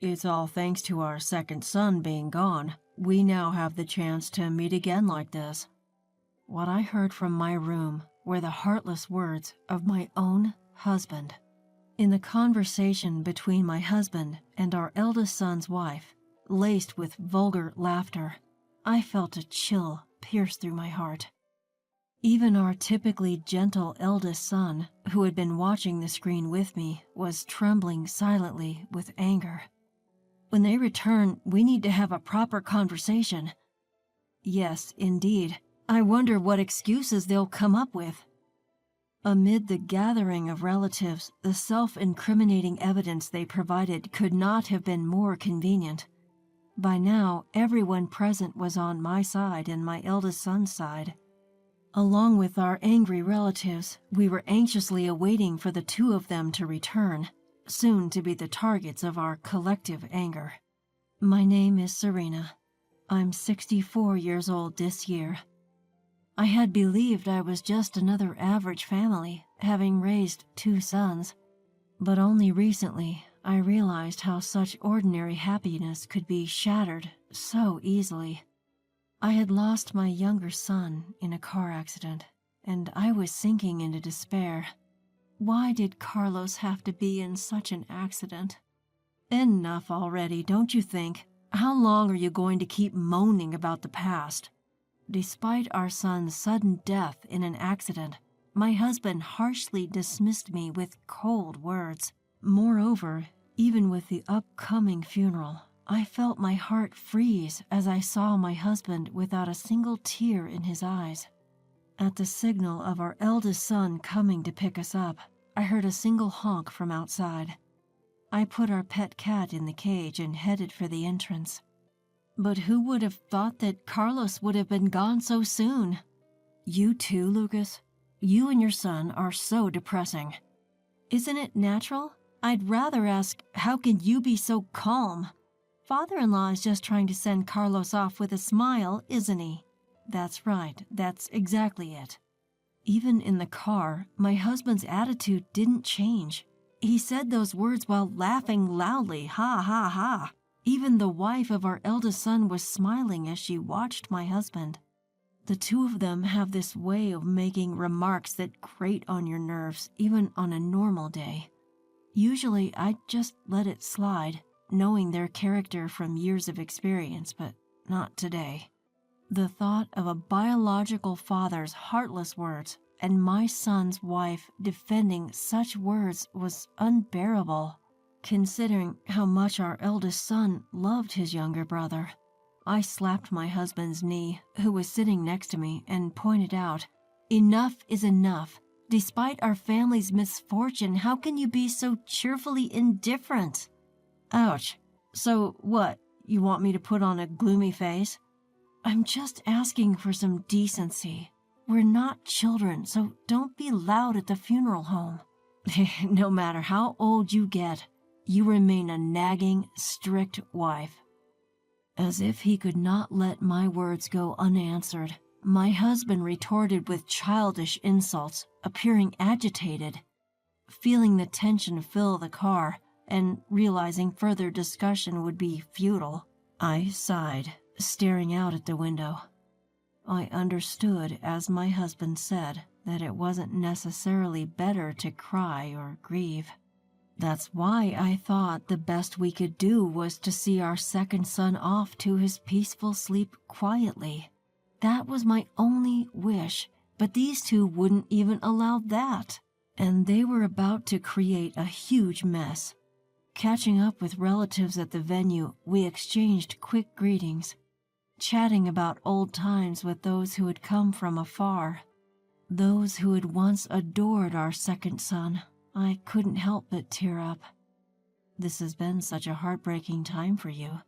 It's all thanks to our second son being gone. We now have the chance to meet again like this." What I heard from my room were the heartless words of my own husband. In the conversation between my husband and our eldest son's wife, laced with vulgar laughter, I felt a chill pierce through my heart. Even our typically gentle eldest son, who had been watching the screen with me, was trembling silently with anger. "When they return, we need to have a proper conversation." Yes, indeed. I wonder what excuses they'll come up with. Amid the gathering of relatives, the self-incriminating evidence they provided could not have been more convenient. By now, everyone present was on my side and my eldest son's side. Along with our angry relatives, we were anxiously awaiting for the two of them to return, soon to be the targets of our collective anger. My name is Serena. I'm 64 years old this year. I had believed I was just another average family, having raised 2 sons. But only recently, I realized how such ordinary happiness could be shattered so easily. I had lost my younger son in a car accident, and I was sinking into despair. Why did Carlos have to be in such an accident? Enough already, don't you think? How long are you going to keep moaning about the past? Despite our son's sudden death in an accident, my husband harshly dismissed me with cold words. Moreover, even with the upcoming funeral, I felt my heart freeze as I saw my husband without a single tear in his eyes. At the signal of our eldest son coming to pick us up, I heard a single honk from outside. I put our pet cat in the cage and headed for the entrance. But who would have thought that Carlos would have been gone so soon? You too, Lucas? You and your son are so depressing. Isn't it natural? I'd rather ask, how can you be so calm? Father-in-law is just trying to send Carlos off with a smile, isn't he? That's right, that's exactly it. Even in the car, my husband's attitude didn't change. He said those words while laughing loudly, ha ha ha. Even the wife of our eldest son was smiling as she watched my husband. The two of them have this way of making remarks that grate on your nerves, even on a normal day. Usually, I'd just let it slide, knowing their character from years of experience, but not today. The thought of a biological father's heartless words and my son's wife defending such words was unbearable. Considering how much our eldest son loved his younger brother, I slapped my husband's knee, who was sitting next to me, and pointed out, "Enough is enough. Despite our family's misfortune, how can you be so cheerfully indifferent?" Ouch. So what, you want me to put on a gloomy face? I'm just asking for some decency. We're not children, so don't be loud at the funeral home. No matter how old you get, you remain a nagging, strict wife. As if he could not let my words go unanswered, my husband retorted with childish insults, appearing agitated. Feeling the tension fill the car, and realizing further discussion would be futile, I sighed, staring out at the window. I understood, as my husband said, that it wasn't necessarily better to cry or grieve. That's why I thought the best we could do was to see our second son off to his peaceful sleep quietly. That was my only wish, but these two wouldn't even allow that. And they were about to create a huge mess. Catching up with relatives at the venue, we exchanged quick greetings, chatting about old times with those who had come from afar, those who had once adored our second son. I couldn't help but tear up. This has been such a heartbreaking time for you.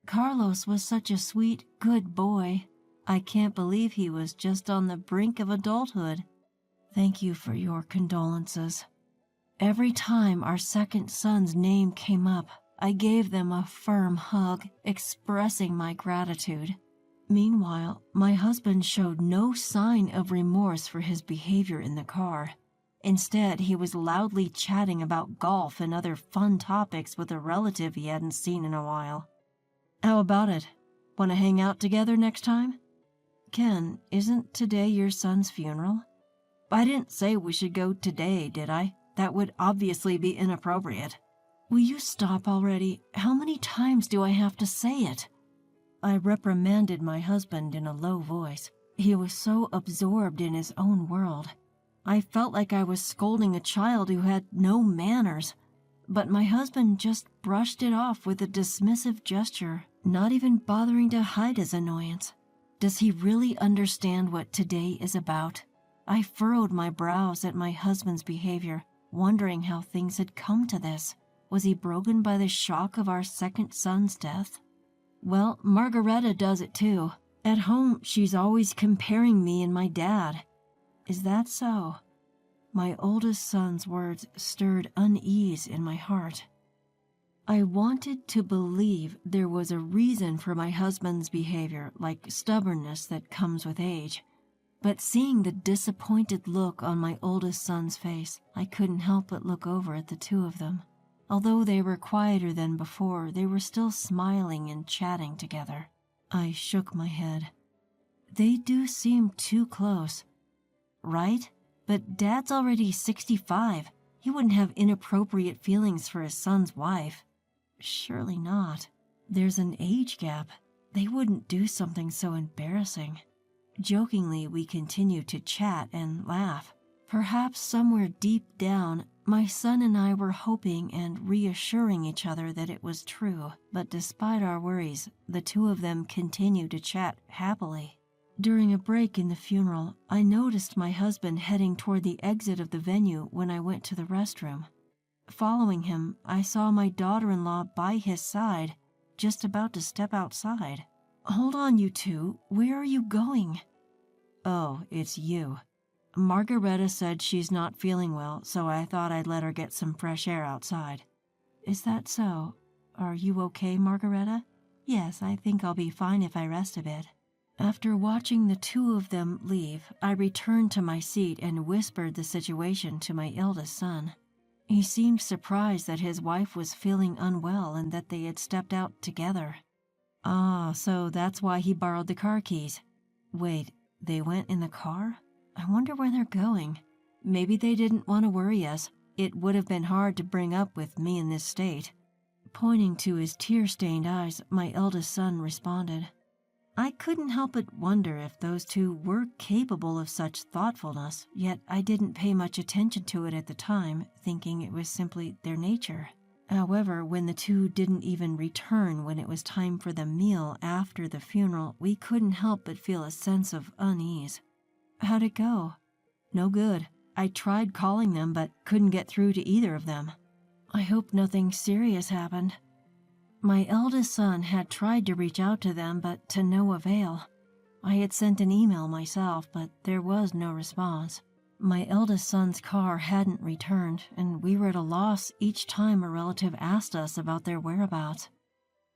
Carlos was such a sweet, good boy. I can't believe he was just on the brink of adulthood. Thank you for your condolences. Every time our second son's name came up, I gave them a firm hug, expressing my gratitude. Meanwhile, my husband showed no sign of remorse for his behavior in the car. Instead, he was loudly chatting about golf and other fun topics with a relative he hadn't seen in a while. How about it? Want to hang out together next time? Ken, isn't today your son's funeral? I didn't say we should go today, did I? That would obviously be inappropriate. Will you stop already? How many times do I have to say it? I reprimanded my husband in a low voice. He was so absorbed in his own world. I felt like I was scolding a child who had no manners. But my husband just brushed it off with a dismissive gesture, not even bothering to hide his annoyance. Does he really understand what today is about? I furrowed my brows at my husband's behavior, wondering how things had come to this. Was he broken by the shock of our second son's death? Well, Margareta does it too. At home, she's always comparing me and my dad. Is that so? My oldest son's words stirred unease in my heart. I wanted to believe there was a reason for my husband's behavior, like stubbornness that comes with age. But seeing the disappointed look on my oldest son's face, I couldn't help but look over at the two of them. Although they were quieter than before, they were still smiling and chatting together. I shook my head. They do seem too close. Right? But Dad's already 65. He wouldn't have inappropriate feelings for his son's wife. Surely not. There's an age gap. They wouldn't do something so embarrassing. Jokingly, we continued to chat and laugh. Perhaps somewhere deep down, my son and I were hoping and reassuring each other that it was true. But despite our worries, the two of them continued to chat happily. During a break in the funeral, I noticed my husband heading toward the exit of the venue when I went to the restroom. Following him, I saw my daughter-in-law by his side, just about to step outside. Hold on, you two. Where are you going? Oh, it's you. Margareta said she's not feeling well, so I thought I'd let her get some fresh air outside. Is that so? Are you okay, Margareta? Yes, I think I'll be fine if I rest a bit. After watching the two of them leave, I returned to my seat and whispered the situation to my eldest son. He seemed surprised that his wife was feeling unwell and that they had stepped out together. Ah, so that's why he borrowed the car keys. Wait, they went in the car? I wonder where they're going. Maybe they didn't want to worry us. It would have been hard to bring up with me in this state. Pointing to his tear-stained eyes, my eldest son responded. I couldn't help but wonder if those two were capable of such thoughtfulness, yet I didn't pay much attention to it at the time, thinking it was simply their nature. However, when the two didn't even return when it was time for the meal after the funeral, we couldn't help but feel a sense of unease. How'd it go? No good. I tried calling them, but couldn't get through to either of them. I hope nothing serious happened. My eldest son had tried to reach out to them, but to no avail. I had sent an email myself, but there was no response. My eldest son's car hadn't returned, and we were at a loss each time a relative asked us about their whereabouts.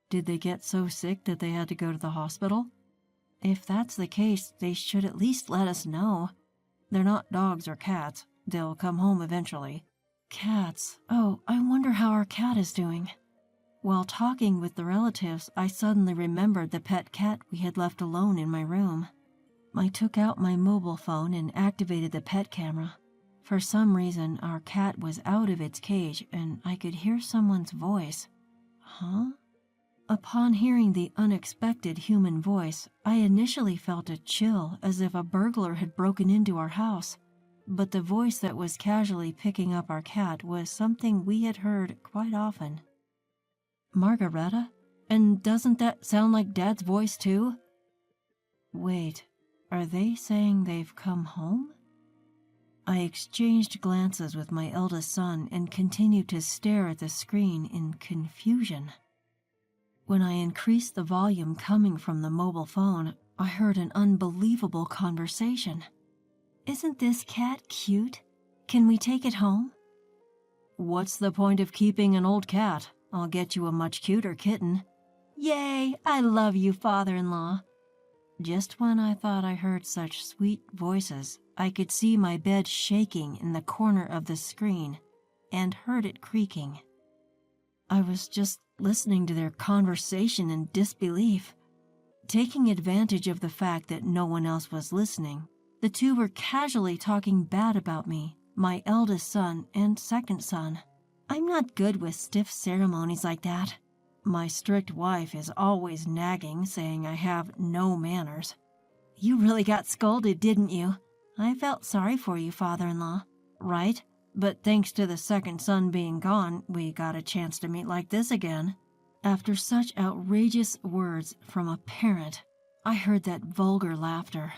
Did they get so sick that they had to go to the hospital? If that's the case, they should at least let us know. They're not dogs or cats. They'll come home eventually. Cats. Oh, I wonder how our cat is doing. While talking with the relatives, I suddenly remembered the pet cat we had left alone in my room. I took out my mobile phone and activated the pet camera. For some reason, our cat was out of its cage and I could hear someone's voice. Huh? Upon hearing the unexpected human voice, I initially felt a chill as if a burglar had broken into our house. But the voice that was casually picking up our cat was something we had heard quite often. Margareta? And doesn't that sound like Dad's voice too? Wait, are they saying they've come home? I exchanged glances with my eldest son and continued to stare at the screen in confusion. When I increased the volume coming from the mobile phone, I heard an unbelievable conversation. Isn't this cat cute? Can we take it home? What's the point of keeping an old cat? I'll get you a much cuter kitten. Yay, I love you, father-in-law. Just when I thought I heard such sweet voices, I could see my bed shaking in the corner of the screen and heard it creaking. I was just listening to their conversation in disbelief. Taking advantage of the fact that no one else was listening, the two were casually talking bad about me, my eldest son and second son. I'm not good with stiff ceremonies like that. My strict wife is always nagging, saying I have no manners. You really got scolded, didn't you? I felt sorry for you, father-in-law. Right? But thanks to the second son being gone, we got a chance to meet like this again. After such outrageous words from a parent, I heard that vulgar laughter.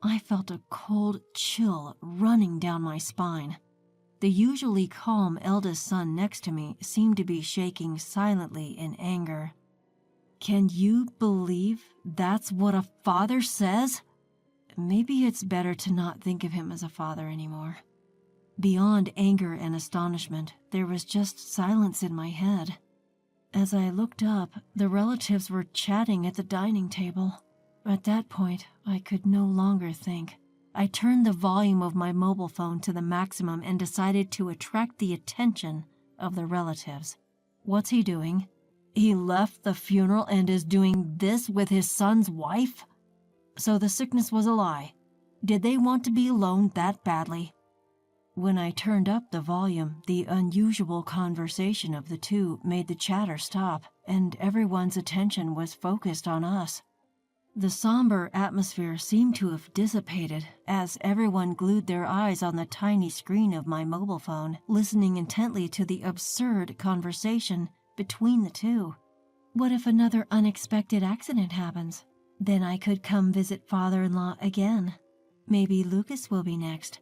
I felt a cold chill running down my spine. The usually calm eldest son next to me seemed to be shaking silently in anger. Can you believe that's what a father says? Maybe it's better to not think of him as a father anymore. Beyond anger and astonishment, there was just silence in my head. As I looked up, the relatives were chatting at the dining table. At that point, I could no longer think. I turned the volume of my mobile phone to the maximum and decided to attract the attention of the relatives. What's he doing? He left the funeral and is doing this with his son's wife? So the sickness was a lie. Did they want to be alone that badly? When I turned up the volume, the unusual conversation of the two made the chatter stop, and everyone's attention was focused on us. The somber atmosphere seemed to have dissipated as everyone glued their eyes on the tiny screen of my mobile phone, listening intently to the absurd conversation between the two. What if another unexpected accident happens? Then I could come visit father-in-law again. Maybe Lucas will be next.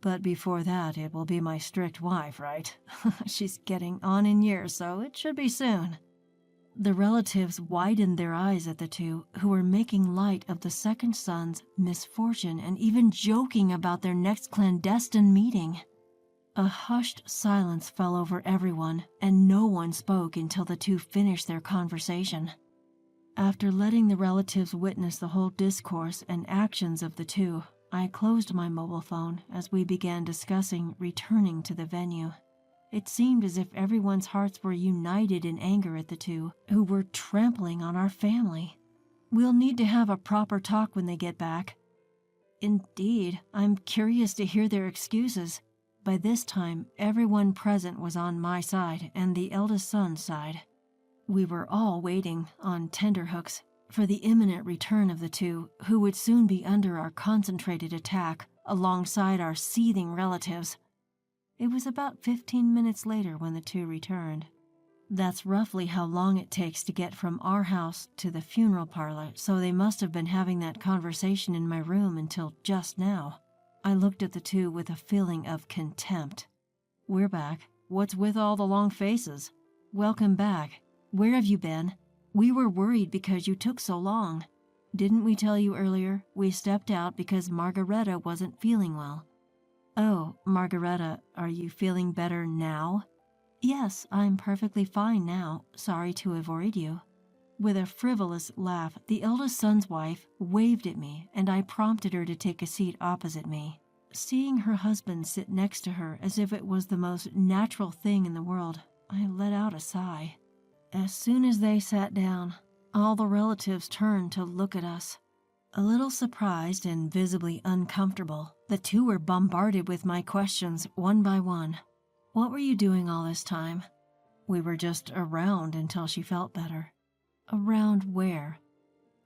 But before that, it will be my strict wife, right? She's getting on in years, so it should be soon. The relatives widened their eyes at the two, who were making light of the second son's misfortune and even joking about their next clandestine meeting. A hushed silence fell over everyone, and no one spoke until the two finished their conversation. After letting the relatives witness the whole discourse and actions of the two, I closed my mobile phone as we began discussing returning to the venue. It seemed as if everyone's hearts were united in anger at the two, who were trampling on our family. We'll need to have a proper talk when they get back. Indeed, I'm curious to hear their excuses. By this time, everyone present was on my side and the eldest son's side. We were all waiting, on tenterhooks, for the imminent return of the two, who would soon be under our concentrated attack, alongside our seething relatives. It was about 15 minutes later when the two returned. That's roughly how long it takes to get from our house to the funeral parlor, so they must have been having that conversation in my room until just now. I looked at the two with a feeling of contempt. We're back. What's with all the long faces? Welcome back. Where have you been? We were worried because you took so long. Didn't we tell you earlier? We stepped out because Margareta wasn't feeling well. Oh, Margareta, are you feeling better now? Yes, I'm perfectly fine now. Sorry to have worried you. With a frivolous laugh, the eldest son's wife waved at me, and I prompted her to take a seat opposite me. Seeing her husband sit next to her as if it was the most natural thing in the world, I let out a sigh. As soon as they sat down, all the relatives turned to look at us. A little surprised and visibly uncomfortable, the two were bombarded with my questions one by one. What were you doing all this time? We were just around until she felt better. Around where?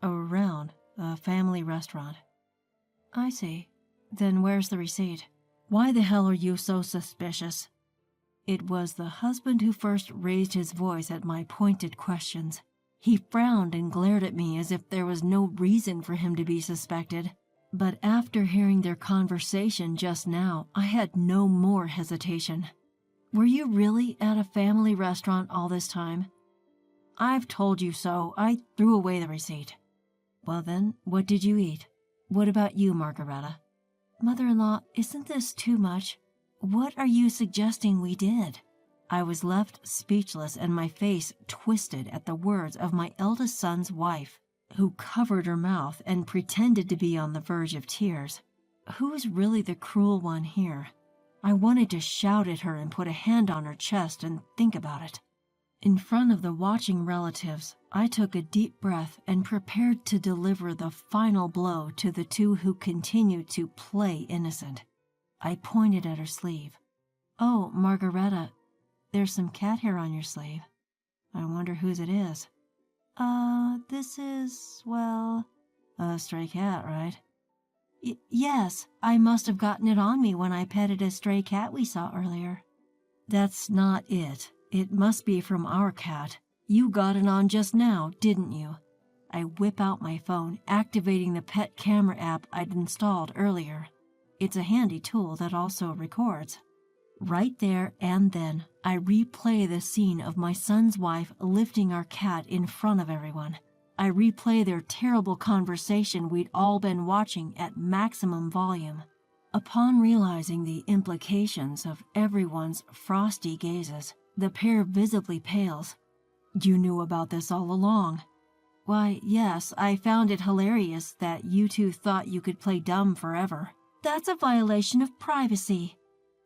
Around a family restaurant. I see. Then where's the receipt? Why the hell are you so suspicious? It was the husband who first raised his voice at my pointed questions. He frowned and glared at me as if there was no reason for him to be suspected. But after hearing their conversation just now, I had no more hesitation. Were you really at a family restaurant all this time? I've told you so. I threw away the receipt. Well then, what did you eat? What about you, Margareta? Mother-in-law, isn't this too much? What are you suggesting we did? I was left speechless and my face twisted at the words of my eldest son's wife, who covered her mouth and pretended to be on the verge of tears. Who's really the cruel one here? I wanted to shout at her and put a hand on her chest and think about it. In front of the watching relatives, I took a deep breath and prepared to deliver the final blow to the two who continued to play innocent. I pointed at her sleeve. "Oh, Margareta, there's some cat hair on your sleeve. I wonder whose it is." This is, well, a stray cat, right?" Yes, I must have gotten it on me when I petted a stray cat we saw earlier." "That's not it. It must be from our cat. You got it on just now, didn't you?" I whip out my phone, activating the pet camera app I'd installed earlier. It's a handy tool that also records. Right there and then, I replay the scene of my son's wife lifting our cat in front of everyone. I replay their terrible conversation we'd all been watching at maximum volume. Upon realizing the implications of everyone's frosty gazes, the pair visibly pales. "You knew about this all along." "Why, yes, I found it hilarious that you two thought you could play dumb forever." "That's a violation of privacy."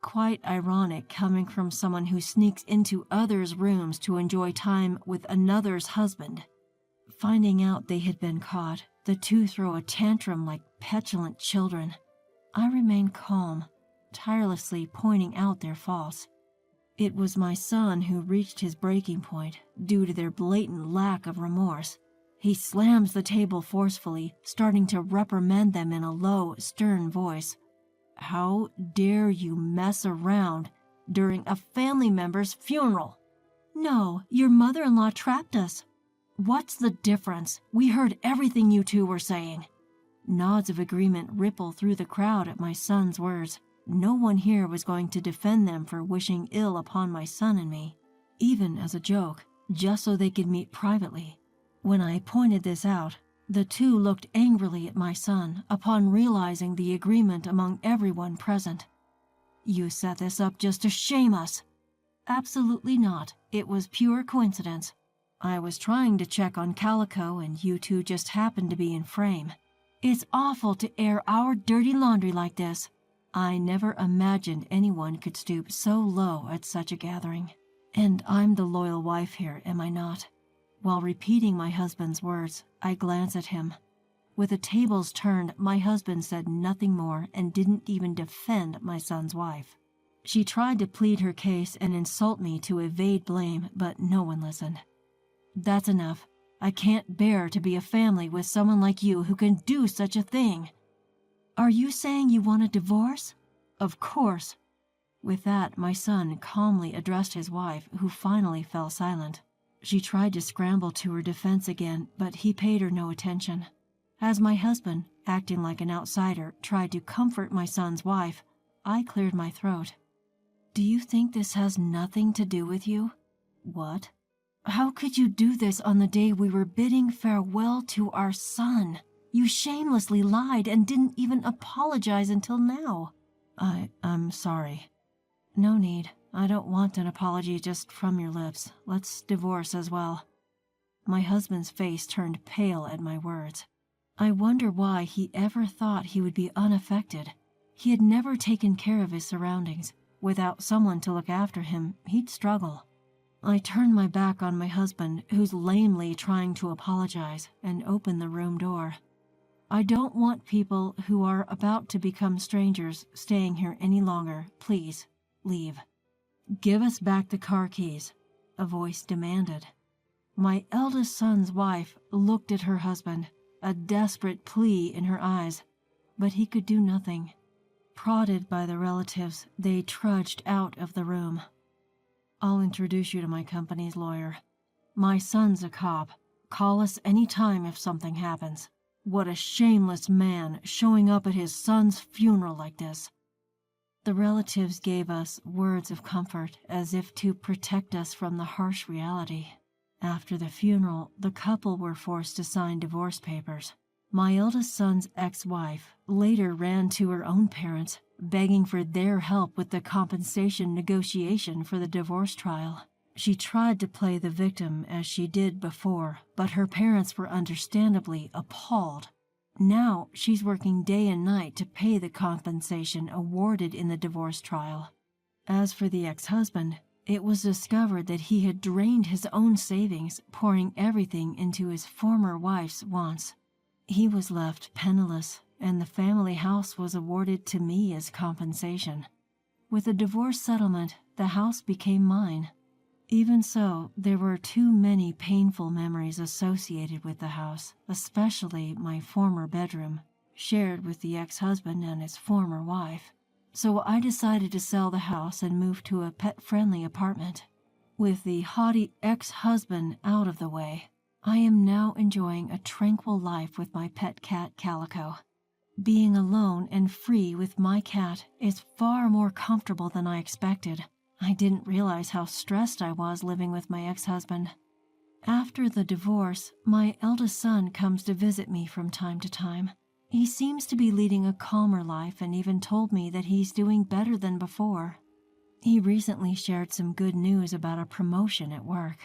Quite ironic coming from someone who sneaks into others' rooms to enjoy time with another's husband. Finding out they had been caught, the two throw a tantrum like petulant children. I remain calm, tirelessly pointing out their faults. It was my son who reached his breaking point due to their blatant lack of remorse. He slams the table forcefully, starting to reprimand them in a low, stern voice. "How dare you mess around during a family member's funeral?" "No, your mother-in-law trapped us." "What's the difference? We heard everything you two were saying." Nods of agreement ripple through the crowd at my son's words. No one here was going to defend them for wishing ill upon my son and me, even as a joke, just so they could meet privately. When I pointed this out, the two looked angrily at my son upon realizing the agreement among everyone present. "You set this up just to shame us." "Absolutely not. It was pure coincidence. I was trying to check on Calico and you two just happened to be in frame. It's awful to air our dirty laundry like this. I never imagined anyone could stoop so low at such a gathering. And I'm the loyal wife here, am I not?" While repeating my husband's words, I glance at him. With the tables turned, my husband said nothing more and didn't even defend my son's wife. She tried to plead her case and insult me to evade blame, but no one listened. "That's enough. I can't bear to be a family with someone like you who can do such a thing." "Are you saying you want a divorce?" "Of course." With that, my son calmly addressed his wife, who finally fell silent. She tried to scramble to her defense again, but he paid her no attention. As my husband, acting like an outsider, tried to comfort my son's wife, I cleared my throat. "Do you think this has nothing to do with you?" "What?" "How could you do this on the day we were bidding farewell to our son? You shamelessly lied and didn't even apologize until now." I'm sorry." "No need. I don't want an apology just from your lips. Let's divorce as well." My husband's face turned pale at my words. I wonder why he ever thought he would be unaffected. He had never taken care of his surroundings. Without someone to look after him, he'd struggle. I turned my back on my husband, who's lamely trying to apologize, and opened the room door. "I don't want people who are about to become strangers staying here any longer. Please, leave." "Give us back the car keys," a voice demanded. My eldest son's wife looked at her husband, a desperate plea in her eyes, but he could do nothing. Prodded by the relatives, they trudged out of the room. "I'll introduce you to my company's lawyer. My son's a cop. Call us any time if something happens. What a shameless man showing up at his son's funeral like this." The relatives gave us words of comfort as if to protect us from the harsh reality. After the funeral, the couple were forced to sign divorce papers. My eldest son's ex-wife later ran to her own parents, begging for their help with the compensation negotiation for the divorce trial. She tried to play the victim as she did before, but her parents were understandably appalled. Now she's working day and night to pay the compensation awarded in the divorce trial. As for the ex-husband, it was discovered that he had drained his own savings, pouring everything into his former wife's wants. He was left penniless, and the family house was awarded to me as compensation. With the divorce settlement, the house became mine. Even so, there were too many painful memories associated with the house, especially my former bedroom, shared with the ex-husband and his former wife. So I decided to sell the house and move to a pet-friendly apartment. With the haughty ex-husband out of the way, I am now enjoying a tranquil life with my pet cat Calico. Being alone and free with my cat is far more comfortable than I expected. I didn't realize how stressed I was living with my ex-husband. After the divorce, my eldest son comes to visit me from time to time. He seems to be leading a calmer life and even told me that he's doing better than before. He recently shared some good news about a promotion at work.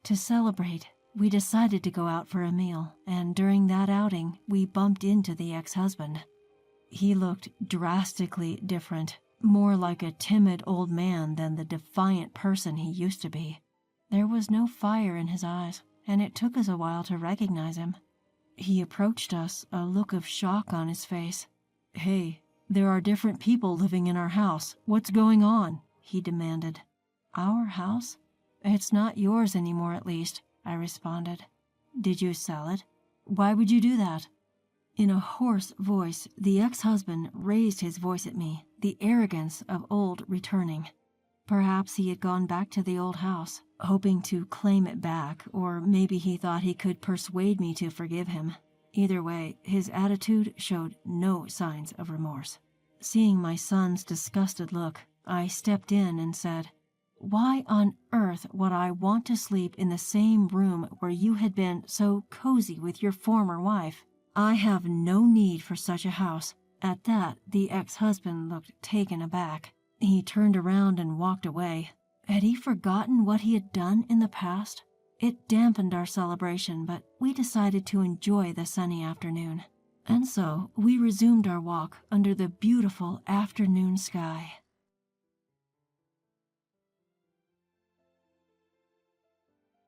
To celebrate, we decided to go out for a meal, and during that outing, we bumped into the ex-husband. He looked drastically different, more like a timid old man than the defiant person he used to be. There was no fire in his eyes, and it took us a while to recognize him. He approached us, a look of shock on his face. "Hey, there are different people living in our house. What's going on?" he demanded. "Our house? It's not yours anymore, at least," I responded. "Did you sell it? Why would you do that?" In a hoarse voice, the ex-husband raised his voice at me, the arrogance of old returning. Perhaps he had gone back to the old house, hoping to claim it back, or maybe he thought he could persuade me to forgive him. Either way, his attitude showed no signs of remorse. Seeing my son's disgusted look, I stepped in and said, "Why on earth would I want to sleep in the same room where you had been so cozy with your former wife? I have no need for such a house." At that, the ex-husband looked taken aback. He turned around and walked away. Had he forgotten what he had done in the past? It dampened our celebration, but we decided to enjoy the sunny afternoon. And so we resumed our walk under the beautiful afternoon sky.